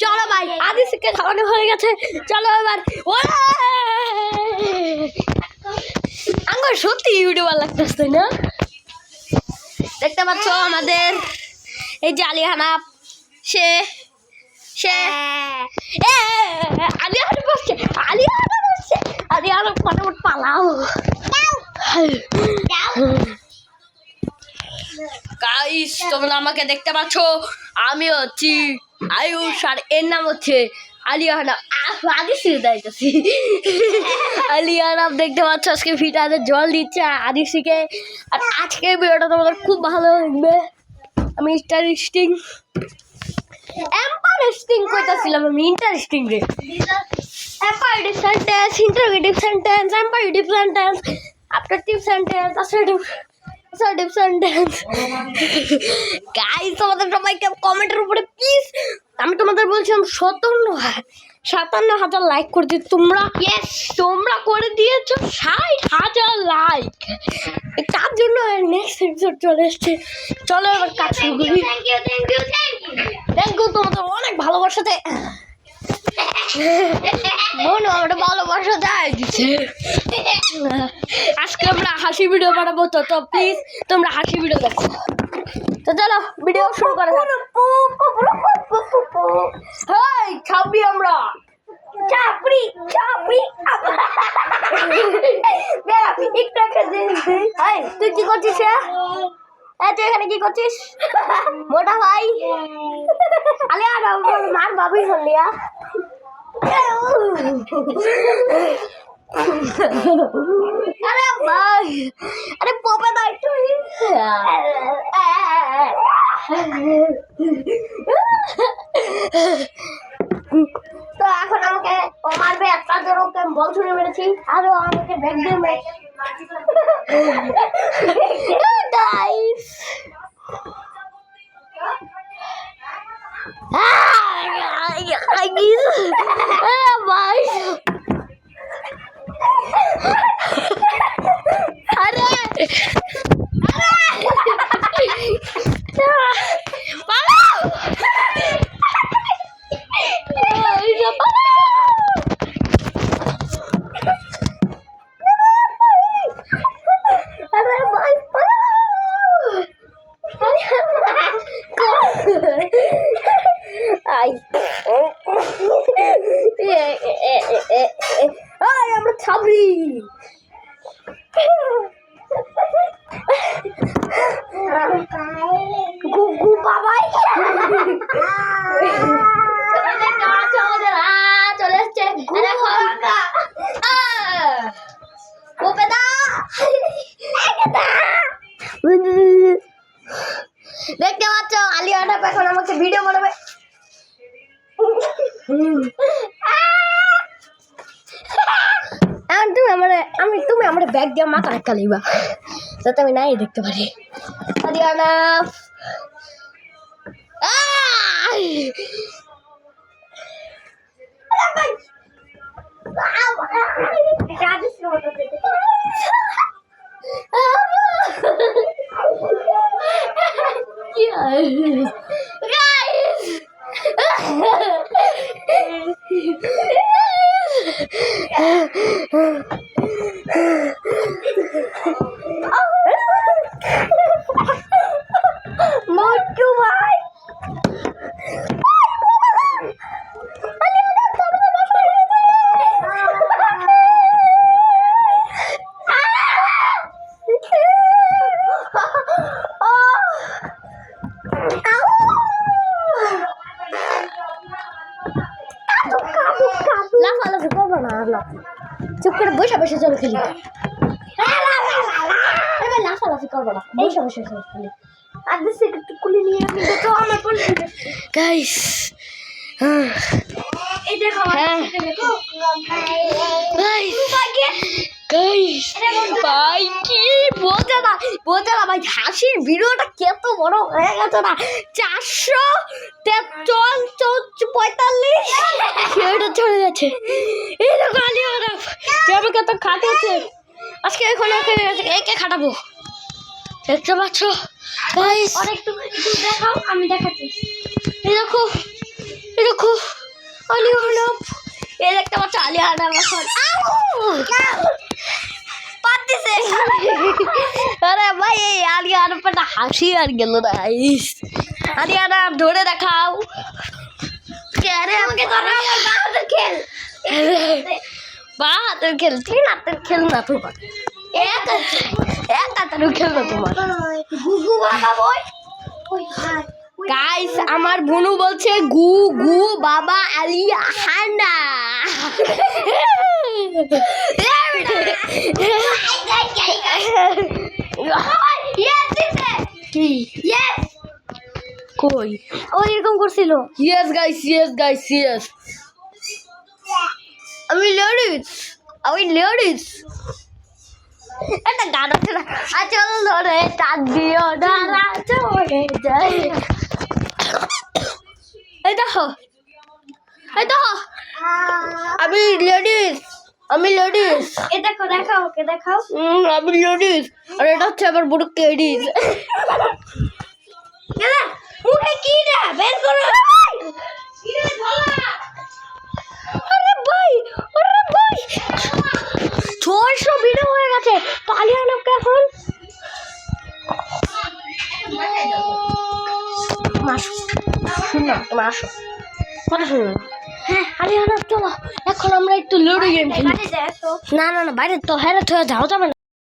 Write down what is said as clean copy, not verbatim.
চলো ভাই আদিশকে খাওয়ানো হয়ে গেছে। চলো এবার আমার সত্যি ইউটিউবার লাগতেছে না। দেখতে পাচ্ছ আমাদের এই যে আলিহানা, সে সে আলিহানা বসছে, আলিহানা বসছে, আলিহানা ফটাফট পালাও। গাইস তোমরা আমাকে দেখতে পাচ্ছ, আমি হচ্ছি আয়ুষ আর এর নাম হচ্ছে আলিয়ানা। আলিয়ানা দেখতে পাচ্ছ আজকে ফিটারে জল দিচ্ছে আদিশিকে। আর আজকের ভিডিওটা তোমাদের খুব ভালো লাগবে। আমি ইন্টারেস্টিং কইতাছিলাম, আমি ইন্টারেস্টিং রে imperative sentence, interrogative sentence, imperative sentence, objective sentence, assertive sentence. Guys তোমাদের সবাইকে কমেন্টের উপরে প্লিজ, আমি তোমাদের বলছিলাম 57,000 লাইক করে দিই তোমরা। ইয়েস তোমরা করে দিয়েছো 60,000 লাইক। তার জন্য নেক্সট এপিসোড চলে এসছে। চলো এবার কাজ শুরু করি। থ্যাংক ইউ তোমাদের অনেক ভালোবাসাতে। মনে আমরা ভালোবাসা যায় দিচ্ছে। আজকে আমরা হাসি ভিডিও বানাবো, তো প্লিজ তোমরা হাসি ভিডিও দেখো। তো চলো ভিডিও শুরু করা যাক। হেই ছাপি আমরা চাপড়ি চাপড়ি তুই কি করছিস? তুই এখানে কি করছিস মোটা ভাই? আলিয়া মার বাবি হলিয়া। আরে ভাই, আরে পপে না একটু। তো এখন আমাকে ও মারবে, একটা জোর ওকে বল ছুড়ে মেরেছি, আরো আমাকে ব্যাগ দিয়ে মেরেছে। গাইস ভাই আরে আমরা ছাবড়ি গুগু বাবাই চলে এসছে। দেখতে পাচ্ছ আলিয়ানা এখন আমাকে ভিডিও বানাবে। তুমি আমার ব্যাগ দিয়ে মাথা একটা লিবা যাতে আমি নাই দেখতে পারি। আলিয়ানা মোটু ভাই লাফালাফি করবো না, চুপ করে বসে বসে চলো খেলি। লাফালাফি করবো না, বসে বসে চলো খেলি। একটু কুলি নিয়ে দেখো আমার গাইস। ভাই কি বোঝা না ভাই, হাসির ভিডিওটা কত বড় হয়ে গেছে না, 445 সেটা চলে গেছে। এই দেখো আলিয়ানা আমাকে তো খাটাচ্ছে আজকে, এখন একে খাটাবো। দেখতে পাচ্ছ গাইস, অনেকটু দেখাও, আমি দেখাচ্ছি। এই দেখো এই দেখো আলিয়ানা এই একটা বাচ্চা আলিয়ানা এখন পাতিছে আরে ভাই এই আলিয়ানা পর হাসি আর গেল না আলিয়ানা ধরে দেখাও আরে আমাকে ধরো আমার বাহাদুর খেল বাহাদুর খেল তুই না তোর খেল না তোমার এক হাতের খেল না তোমার গুগু বাবা বই গাইস আমার বুনু বলছে গু গু বাবা আলিয়ানা কি ইয়েস কই ও এরকম করছিল ইয়েস গাইস আমি লেডিস একটা গান আছে না আচল ধরে চাঁদ দিও ডানা চলে যায় এই দেখো আমি লেডিস এ দেখো দেখাও ওকে দেখাও আমি লেডিস আর এটা হচ্ছে আমার বড় কেডিস মুখে কি রে বের করো আরে ভাই 600 ভিডিও হয়ে গেছে আলিয়ানাকে এখন শুনো তোমার আসো কথা শুনো হ্যাঁ আলিয়ানা চলো এখন আমরা একটু লুডো গেম খেলি না বাইরে তো হ্যাঁ যাও যাবে না